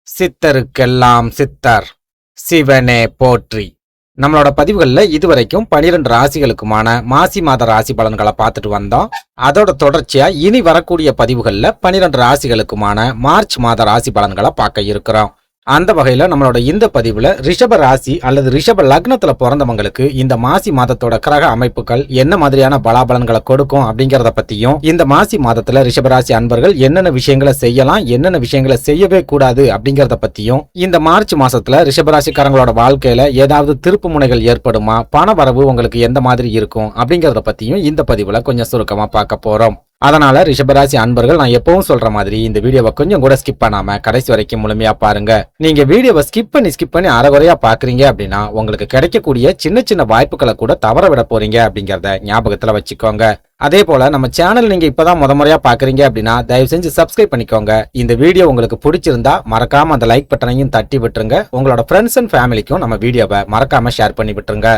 சித்தருக்கெல்லாம் சித்தர் சிவனே போற்றி. நம்மளோட பதிவுகளில் இதுவரைக்கும் 12 ராசிகளுக்குமான மாசி மாத ராசி பலன்களை பார்த்துட்டு வந்தோம். அதோட தொடர்ச்சியா இனி வரக்கூடிய பதிவுகளில் 12 ராசிகளுக்குமான மார்ச் மாத ராசி பலன்களை பார்க்க இருக்கிறோம். அந்த வகையில நம்மளோட இந்த பதிவுல ரிஷப ராசி அல்லது ரிஷப லக்னத்துல பிறந்தவங்களுக்கு இந்த மாசி மாதத்தோட கிரக அமைப்புகள் என்ன மாதிரியான பலாபலன்களை கொடுக்கும் அப்படிங்கறத பத்தியும், இந்த மாசி மாதத்துல ரிஷபராசி அன்பர்கள் என்னென்ன விஷயங்களை செய்யலாம், என்னென்ன விஷயங்களை செய்யவே கூடாது அப்படிங்கறத பத்தியும், இந்த மார்ச் மாசத்துல ரிஷபராசிக்காரங்களோட வாழ்க்கையில ஏதாவது திருப்பு முனைகள் ஏற்படுமா, பண வரவு உங்களுக்கு எந்த மாதிரி இருக்கும் அப்படிங்கறத பத்தியும் இந்த பதிவுல கொஞ்சம் சுருக்கமா பார்க்க போறோம். அதனால ரிஷபராசி அன்பர்கள், நான் எப்பவும் சொல்ற மாதிரி இந்த வீடியோவை கொஞ்சம் கூட ஸ்கிப் பண்ணாம கடைசி வரைக்கும் முழுமையா பாருங்க. நீங்க வீடியோவை ஸ்கிப் பண்ணி அரைகுறையா பாக்குறீங்க அப்படின்னா உங்களுக்கு கிடைக்கக்கூடிய சின்ன சின்ன வாய்ப்புகளை கூட தவற விட போறீங்க அப்படிங்கறத ஞாபகத்துல வச்சுக்கோங்க. அதே போல நம்ம சேனல் நீங்க இப்பதான் முறையா பாக்குறீங்க அப்படின்னா தயவு செஞ்சு சப்ஸ்கிரைப் பண்ணிக்கோங்க. இந்த வீடியோ உங்களுக்கு பிடிச்சிருந்தா மறக்காம அந்த லைக் பட்டனையும் தட்டி விட்டுருங்க. உங்களோட ஃப்ரெண்ட்ஸ் அண்ட் ஃபேமிலிக்கும் நம்ம வீடியோவை மறக்காம ஷேர் பண்ணி விட்டுருங்க.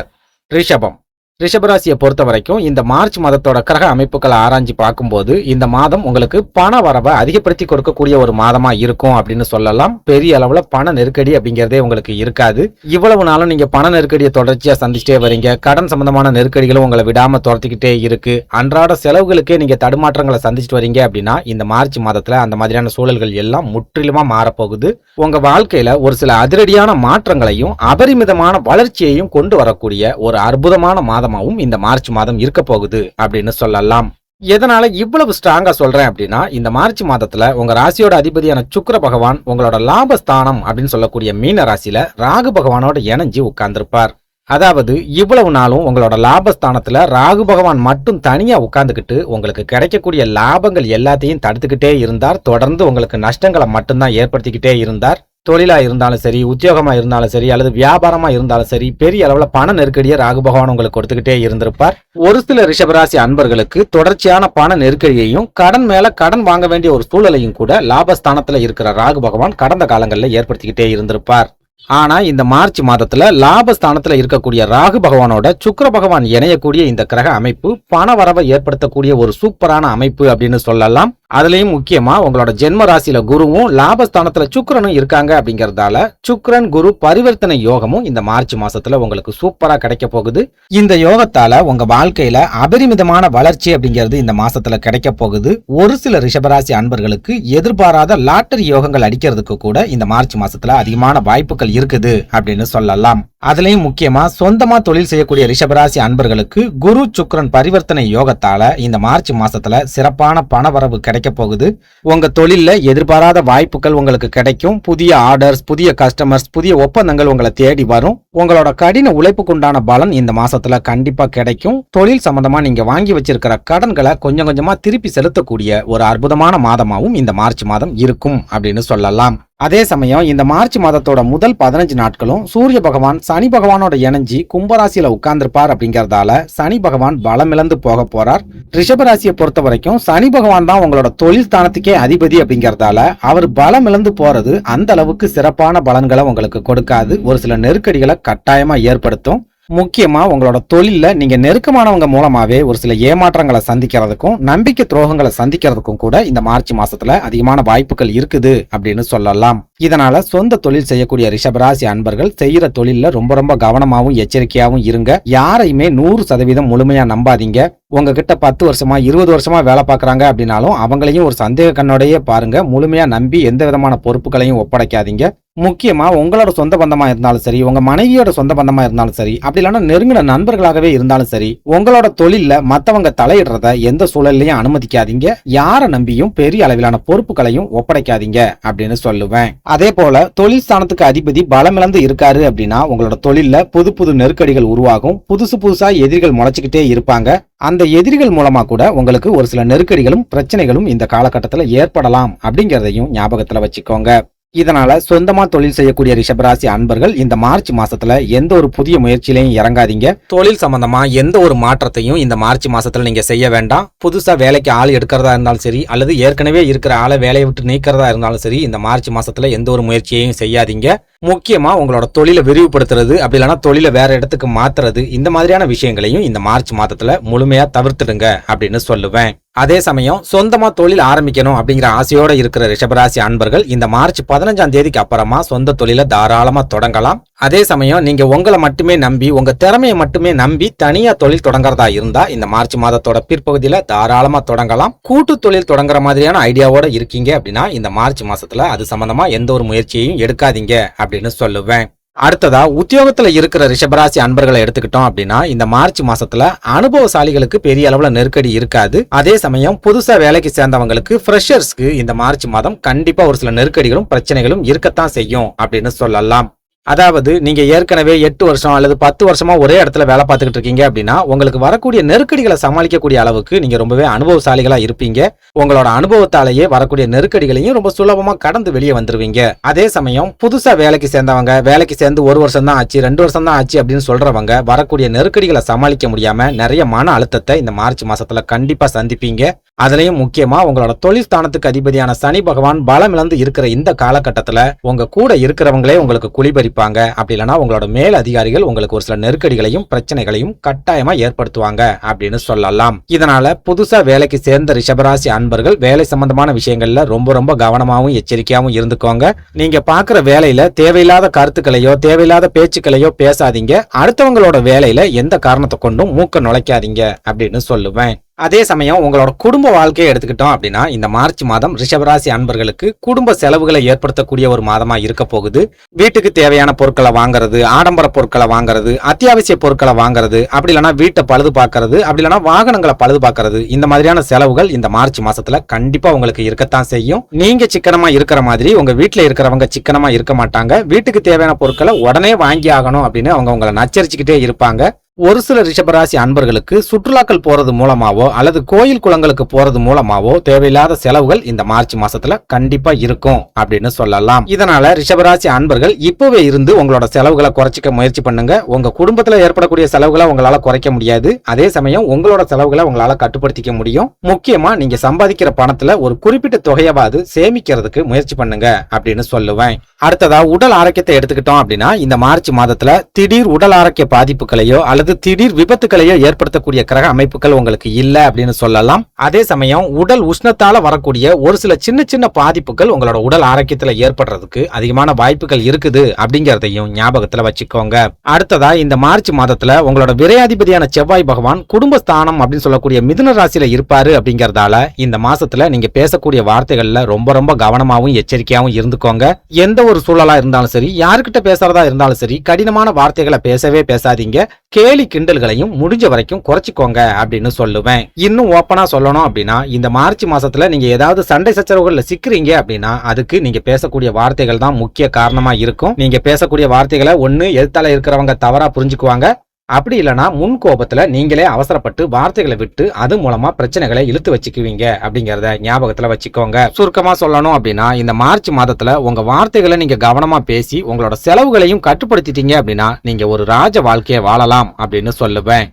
ரிஷபராசியை பொறுத்த வரைக்கும் இந்த மார்ச் மாதத்தோட கிரக அமைப்புகளை ஆராய்ச்சி பார்க்கும்போது இந்த மாதம் உங்களுக்கு பண வரவை அதிகப்படுத்தி கொடுக்கக்கூடிய ஒரு மாதமா இருக்கும் அப்படின்னு சொல்லலாம். பெரிய அளவுல பண நெருக்கடி அப்படிங்கறதே உங்களுக்கு இருக்காது. இவ்வளவு நாளும் நீங்க பண நெருக்கடியை தொடர்ச்சியா சந்திச்சுட்டே வரீங்க. கடன் சம்பந்தமான நெருக்கடிகளும் உங்களை விடாம துரத்திக்கிட்டே இருக்கு. அன்றாட செலவுகளுக்கே நீங்க தடுமாற்றங்களை சந்திச்சுட்டு வரீங்க அப்படின்னா இந்த மார்ச் மாதத்துல அந்த மாதிரியான சூழல்கள் எல்லாம் முற்றிலுமா மாறப்போகுது. உங்க வாழ்க்கையில ஒரு சில அதிரடியான மாற்றங்களையும் அபரிமிதமான வளர்ச்சியையும் கொண்டு வரக்கூடிய ஒரு அற்புதமான மாதமாவும் இந்த மார்ச் மாதம் இருக்க போகுது அப்படின்னு சொல்லலாம். எதனால இவ்வளவு ஸ்ட்ராங்கா சொல்றேன் அப்படின்னா, இந்த மார்ச் மாதத்துல உங்க ராசியோட அதிபதியான சுக்கிர பகவான் உங்களோட லாபஸ்தானம் அப்படின்னு சொல்லக்கூடிய மீன ராசியில ராகு பகவானோட இணைஞ்சு உட்கார்ந்திருப்பார். அதாவது இவ்வளவு நாளும் உங்களோட லாபஸ்தானத்துல ராகு பகவான் மட்டும் தனியா உட்கார்ந்துகிட்டு உங்களுக்கு கிடைக்கக்கூடிய லாபங்கள் எல்லாத்தையும் தடுத்துக்கிட்டே இருந்தார். தொடர்ந்து உங்களுக்கு நஷ்டங்களை மட்டும்தான் ஏற்படுத்திக்கிட்டே இருந்தார். தொழிலா இருந்தாலும் சரி, உத்தியோகமா இருந்தாலும் சரி, அல்லது வியாபாரமா இருந்தாலும் சரி, பெரிய அளவுல பண நெருக்கடியை ராகு பகவான் உங்களுக்கு கொடுத்துக்கிட்டே இருந்திருப்பார். ஒரு சில ரிஷபராசி அன்பர்களுக்கு தொடர்ச்சியான பண நெருக்கடியையும் கடன் மேல கடன் வாங்க வேண்டிய ஒரு சூழலையும் கூட லாபஸ்தானத்துல இருக்கிற ராகு பகவான் கடந்த காலங்களில் ஏற்படுத்திக்கிட்டே இருந்திருப்பார். ஆனா இந்த மார்ச் மாதத்துல லாபஸ்தானத்துல இருக்கக்கூடிய ராகு பகவானோட சுக்கிர பகவான் இணையக்கூடிய இந்த கிரக அமைப்பு பண வரவை ஏற்படுத்தக்கூடிய ஒரு சூப்பரான அமைப்பு அப்படின்னு சொல்லலாம். அதுலயும் முக்கியமா உங்களோட ஜென்ம ராசியில குருவும் லாபஸ்தானத்துல சுக்கிரனும் இருக்காங்க அப்படிங்கறதால சுக்கிரன் குரு பரிவர்த்தனை யோகமும் இந்த மார்ச் மாசத்துல உங்களுக்கு சூப்பரா கிடைக்க போகுது. இந்த யோகத்தால உங்க வாழ்க்கையில அபரிமிதமான வளர்ச்சி அப்படிங்கிறது இந்த மாசத்துல கிடைக்க போகுது. ஒரு சில ரிஷபராசி அன்பர்களுக்கு எதிர்பாராத லாட்டரி யோகங்கள் அடிக்கிறதுக்கு கூட இந்த மார்ச் மாசத்துல அதிகமான வாய்ப்புகள் இருக்குது அப்படின்னு சொல்லலாம். அதுலயும் முக்கியமா சொந்தமா தொழில் செய்யக்கூடிய ரிஷபராசி அன்பர்களுக்கு குரு சுக்கிரன் பரிவர்த்தனை யோகத்தால இந்த மார்ச் மாசத்துல சிறப்பான பணவரவு கிடைக்க போகுது. உங்க தொழில்ல எதிர்பாராத வாய்ப்புகள் உங்களுக்கு கிடைக்கும். புதிய ஆர்டர்ஸ், புதிய கஸ்டமர்ஸ், புதிய ஒப்பந்தங்கள் உங்களை தேடி வரும். உங்களோட கடின உழைப்புக்குண்டான பலன் இந்த மாசத்துல கண்டிப்பா கிடைக்கும். தொழில் சம்பந்தமா நீங்க வாங்கி வச்சிருக்கிற கடன்களை கொஞ்சம் கொஞ்சமா திருப்பி செலுத்தக்கூடிய ஒரு அற்புதமான மாதமாவும் இந்த மார்ச் மாதம் இருக்கும் அப்படின்னு சொல்லலாம். அதே சமயம் இந்த மார்ச் மாதத்தோட முதல் 15 நாட்களும் சூரிய பகவான் சனி பகவானோட இணைஞ்சி கும்பராசியில உட்கார்ந்திருப்பார் அப்படிங்கறதால சனி பகவான் பலமிழந்து போக போறார். ரிஷபராசியை பொறுத்த வரைக்கும் சனி பகவான் தான் உங்களோட தொழில் ஸ்தானத்துக்கே அதிபதி அப்படிங்கறதால அவர் பலமிழந்து போறது அந்த அளவுக்கு சிறப்பான பலன்களை உங்களுக்கு கொடுக்காது. ஒரு சில நெருக்கடிகளை கட்டாயமா ஏற்படுத்தும். முக்கியமா உங்களோட தொழில நீங்க நெருக்கமானவங்க மூலமாவே ஒரு சில ஏமாற்றங்களை சந்திக்கிறதுக்கும் நம்பிக்கை துரோகங்களை சந்திக்கிறதுக்கும் கூட இந்த மார்ச் மாசத்துல அதிகமான வாய்ப்புகள் இருக்குது அப்படின்னு சொல்லலாம். இதனால சொந்த தொழில் செய்யக்கூடிய ரிஷபராசி அன்பர்கள் செய்யற தொழில ரொம்ப கவனமாவும் எச்சரிக்கையாவும் இருங்க. யாரையுமே 100% முழுமையா நம்பாதீங்க. உங்ககிட்ட 10 வருஷமா 20 வருஷமா வேலை பார்க்கறாங்க அப்படின்னாலும் அவங்களையும் ஒரு சந்தேக கண்ணோடையே பாருங்க. முழுமையா நம்பி எந்த விதமான பொறுப்புகளையும் ஒப்படைக்காதீங்க. முக்கியமா உங்களோட சொந்த பந்தமா இருந்தாலும் சரி, உங்க மனைவியோட சொந்த பந்தமா இருந்தாலும் சரி, அப்படி இல்லைன்னா நெருங்கின நண்பர்களாகவே இருந்தாலும் சரி, உங்களோட தொழில மத்தவங்க தலையிடுறத எந்த சூழல்லையும் அனுமதிக்காதீங்க. யாரை நம்பியும் பெரிய அளவிலான பொறுப்புகளையும் ஒப்படைக்காதீங்க அப்படின்னு சொல்லுவேன். அதே போல தொழில் ஸ்தானத்துக்கு அதிபதி பலமிழந்து இருக்காரு அப்படின்னா உங்களோட தொழில புது நெருக்கடிகள் உருவாகும். புதுசா எதிரிகள் முளைச்சுக்கிட்டே இருப்பாங்க. அந்த எதிரிகள் மூலமா கூட உங்களுக்கு ஒரு சில நெருக்கடிகளும் பிரச்சனைகளும் இந்த காலகட்டத்தில் ஏற்படலாம் அப்படிங்கறதையும் ஞாபகத்துல வச்சுக்கோங்க. இதனால சொந்தமா தொழில் செய்யக்கூடிய ரிஷபராசி அன்பர்கள் இந்த மார்ச் மாசத்துல எந்த ஒரு புதிய முயற்சியிலையும் இறங்காதீங்க. தொழில் சம்பந்தமா எந்த ஒரு மாற்றத்தையும் இந்த மார்ச் மாசத்துல நீங்க செய்ய வேண்டாம். புதுசா வேலைக்கு ஆள் எடுக்கிறதா இருந்தாலும் சரி, அல்லது ஏற்கனவே இருக்கிற ஆளை வேலையை விட்டு நீக்கிறதா இருந்தாலும் சரி, இந்த மார்ச் மாசத்துல எந்த ஒரு முயற்சியையும் செய்யாதீங்க. முக்கியமா உங்களோட தொழிலை விரிவுபடுத்துறது, அப்படி இல்லைன்னா தொழிலை வேற இடத்துக்கு மாத்துறது, இந்த மாதிரியான விஷயங்களையும் இந்த மார்ச் மாதத்துல முழுமையா தவிர்த்துடுங்க அப்படின்னு சொல்லுவேன். அதே சமயம் சொந்தமா தொழில் ஆரம்பிக்கணும் அப்படிங்கிற ஆசையோட இருக்கிற ரிஷபராசி அன்பர்கள் இந்த மார்ச் 15ஆம் தேதிக்கு அப்புறமா சொந்த தொழிலை தாராளமா தொடங்கலாம். அதே சமயம் நீங்க உங்களை மட்டுமே நம்பி உங்க திறமையை மட்டுமே நம்பி தனியா தொழில் தொடங்குறதா இருந்தா இந்த மார்ச் மாதத்தோட பிற்பகுதியில தாராளமா தொடங்கலாம். கூட்டு தொழில் தொடங்குற மாதிரியான ஐடியாவோட இருக்கீங்க அப்படின்னா இந்த மார்ச் மாசத்துல அது சம்பந்தமா எந்த ஒரு முயற்சியையும் எடுக்காதீங்க அப்படின்னு சொல்லுவேன். அடுத்ததா உத்தியோகத்துல இருக்கிற ரிஷபராசி அன்பர்களை எடுத்துக்கிட்டோம் அப்படின்னா இந்த மார்ச் மாசத்துல அனுபவசாலிகளுக்கு பெரிய அளவுல நெருக்கடி இருக்காது. அதே சமயம் புதுசா வேலைக்கு சேர்ந்தவங்களுக்கு ஃப்ரெஷர்ஸ்க்கு இந்த மார்ச் மாதம் கண்டிப்பா ஒரு சில நெருக்கடிகளும் பிரச்சனைகளும் இருக்கத்தான் செய்யும் அப்படின்னு சொல்லலாம். அதாவது நீங்க ஏற்கனவே 8 வருஷம் அல்லது 10 வருஷமா ஒரே இடத்துல வேலை பார்த்துக்கிட்டு இருக்கீங்க அப்படின்னா உங்களுக்கு வரக்கூடிய நெருக்கடிகளை சமாளிக்கக்கூடிய அளவுக்கு நீங்க ரொம்பவே அனுபவசாலிகளா இருப்பீங்க. உங்களோட அனுபவத்தாலேயே வரக்கூடிய நெருக்கடிகளையும் ரொம்ப சுலபமா கடந்து வெளியே வந்துருவீங்க. அதே சமயம் புதுசா வேலைக்கு சேர்ந்தவங்க வேலைக்கு சேர்ந்து 1 வருஷம் தான் ஆச்சு 2 வருஷம் தான் ஆச்சு அப்படின்னு சொல்றவங்க வரக்கூடிய நெருக்கடிகளை சமாளிக்க முடியாம நிறைய மன அழுத்தத்தை இந்த மார்ச் மாசத்துல கண்டிப்பா சந்திப்பீங்க. அதுலயும் முக்கியமா உங்களோட தொழில் ஸ்தானத்துக்கு அதிபதியான சனி பகவான் பலம் இழந்து இருக்கிற இந்த காலகட்டத்துல உங்க கூட இருக்கிறவங்களே உங்களுக்கு குளிபறிப்பாங்க. அப்படி இல்லைன்னா உங்களோட மேல் அதிகாரிகள் உங்களுக்கு ஒரு சில நெருக்கடிகளையும் பிரச்சனைகளையும் கட்டாயமா ஏற்படுத்துவாங்க அப்படின்னு சொல்லலாம். இதனால புதுசா வேலைக்கு சேர்ந்த ரிஷபராசி அன்பர்கள் வேலை சம்பந்தமான விஷயங்கள்ல ரொம்ப கவனமாவும் எச்சரிக்கையாவும் இருந்துக்கோங்க. நீங்க பாக்குற வேலையில தேவையில்லாத கருத்துக்களையோ தேவையில்லாத பேச்சுக்களையோ பேசாதீங்க. அடுத்தவங்களோட வேலையில எந்த காரணத்தை கொண்டும் மூக்க நுழைக்காதீங்க அப்படின்னு சொல்லுவேன். அதே சமயம் உங்களோட குடும்ப வாழ்க்கையை எடுத்துக்கிட்டோம் அப்படின்னா இந்த மார்ச் மாதம் ரிஷபராசி அன்பர்களுக்கு குடும்ப செலவுகளை ஏற்படுத்தக்கூடிய ஒரு மாதமா இருக்க போகுது. வீட்டுக்கு தேவையான பொருட்களை வாங்குறது, ஆடம்பர பொருட்களை வாங்குறது, அத்தியாவசிய பொருட்களை வாங்குறது, அப்படி இல்லைன்னா வீட்டை பழுது பார்க்கறது, அப்படி இல்லைன்னா வாகனங்களை பழுது பார்க்கறது, இந்த மாதிரியான செலவுகள் இந்த மார்ச் மாசத்துல கண்டிப்பா உங்களுக்கு இருக்கத்தான் செய்யும். நீங்க சிக்கனமா இருக்கிற மாதிரி உங்க வீட்டுல இருக்கிறவங்க சிக்கனமா இருக்க மாட்டாங்க. வீட்டுக்கு தேவையான பொருட்களை உடனே வாங்கி ஆகணும் அப்படின்னு அவங்க உங்களை நச்சரிச்சுக்கிட்டே இருப்பாங்க. ஒரு சில ரிஷபராசி அன்பர்களுக்கு சுற்றுலாக்கள் போறது மூலமாவோ அல்லது கோயில் குளங்களுக்கு போறது மூலமாவோ தேவையில்லாத செலவுகள் இந்த மார்ச் மாசத்துல கண்டிப்பா இருக்கும் அப்படின்னு சொல்லலாம். இதனால ரிஷபராசி அன்பர்கள் இப்பவே இருந்து உங்களோட செலவுகளை குறைச்சிக்க முயற்சி பண்ணுங்க. உங்க குடும்பத்துல ஏற்படக்கூடிய செலவுகளை உங்களால குறைக்க முடியாது. அதே சமயம் உங்களோட செலவுகளை உங்களால கட்டுப்படுத்திக்க முடியும். முக்கியமா நீங்க சம்பாதிக்கிற பணத்துல ஒரு குறிப்பிட்ட தொகையாவது சேமிக்கிறதுக்கு முயற்சி பண்ணுங்க அப்படின்னு சொல்லுவேன். அடுத்ததா உடல் ஆரோக்கியத்தை எடுத்துக்கிட்டோம் அப்படின்னா இந்த மார்ச் மாதத்துல திடீர் உடல் ஆரோக்கிய பாதிப்புகளையோ அல்லது திடீர் விபத்துகளையோ ஏற்படுத்தக்கூடிய கிரக அமைப்புகள் உங்களுக்கு இல்ல அப்படின்னு சொல்லலாம். அதே சமயம் உடல் உஷ்ணத்தால வரக்கூடிய ஒரு சில சின்ன பாதிப்புகள் உங்களோட உடல் ஆரோக்கியத்துல ஏற்படுறதுக்கு அதிகமான வாய்ப்புகள் இருக்குது அப்படிங்கறதையும் ஞாபகத்துல வச்சுக்கோங்க. அடுத்ததா இந்த மார்ச் மாதத்துல உங்களோட விரையாதிபதியான செவ்வாய் பகவான் குடும்பஸ்தானம் அப்படின்னு சொல்லக்கூடிய மிதுன ராசியில இருப்பாரு அப்படிங்கறதால இந்த மாசத்துல நீங்க பேசக்கூடிய வார்த்தைகள்ல ரொம்ப கவனமாவும் எச்சரிக்கையாவும் இருந்துக்கோங்க. எந்த ஒரு சூழலா இருந்தாலும் சரி, யாருக்கிட்ட பேசுறதா இருந்தாலும் சரி, கடினமான வார்த்தைகளை பேசவே பேசாதீங்க. கேலி கிண்டல்களையும் முடிஞ்ச வரைக்கும் குறைச்சிக்கோங்க அப்படின்னு சொல்லுவேன். இன்னும் ஓப்பனா சொல்லணும் அப்படின்னா இந்த மார்ச் மாசத்துல நீங்க ஏதாவது சண்டை சச்சரவுகள்ல சிக்கிறீங்க அப்படின்னா அதுக்கு நீங்க பேசக்கூடிய வார்த்தைகள் தான் முக்கிய காரணமா இருக்கும். நீங்க பேசக்கூடிய வார்த்தைகளை ஒண்ணு எதிர்த்தால இருக்கிறவங்க தவறா புரிஞ்சுக்குவாங்க, அப்படி இல்லைன்னா முன் கோபத்துல நீங்களே அவசரப்பட்டு வார்த்தைகளை விட்டு அது மூலமா பிரச்சனைகளை இழுத்து வச்சுக்குவீங்க அப்படிங்கறத ஞாபகத்துல வச்சுக்கோங்க. சுருக்கமா சொல்லணும் அப்படின்னா இந்த மார்ச் மாதத்துல உங்க வார்த்தைகளை நீங்க கவனமா பேசி உங்களோட செலவுகளையும் கட்டுப்படுத்திட்டீங்க அப்படின்னா நீங்க ஒரு ராஜ வாழ்க்கையை வாழலாம் அப்படின்னு சொல்லுவேன்.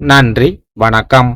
நன்றி, வணக்கம்.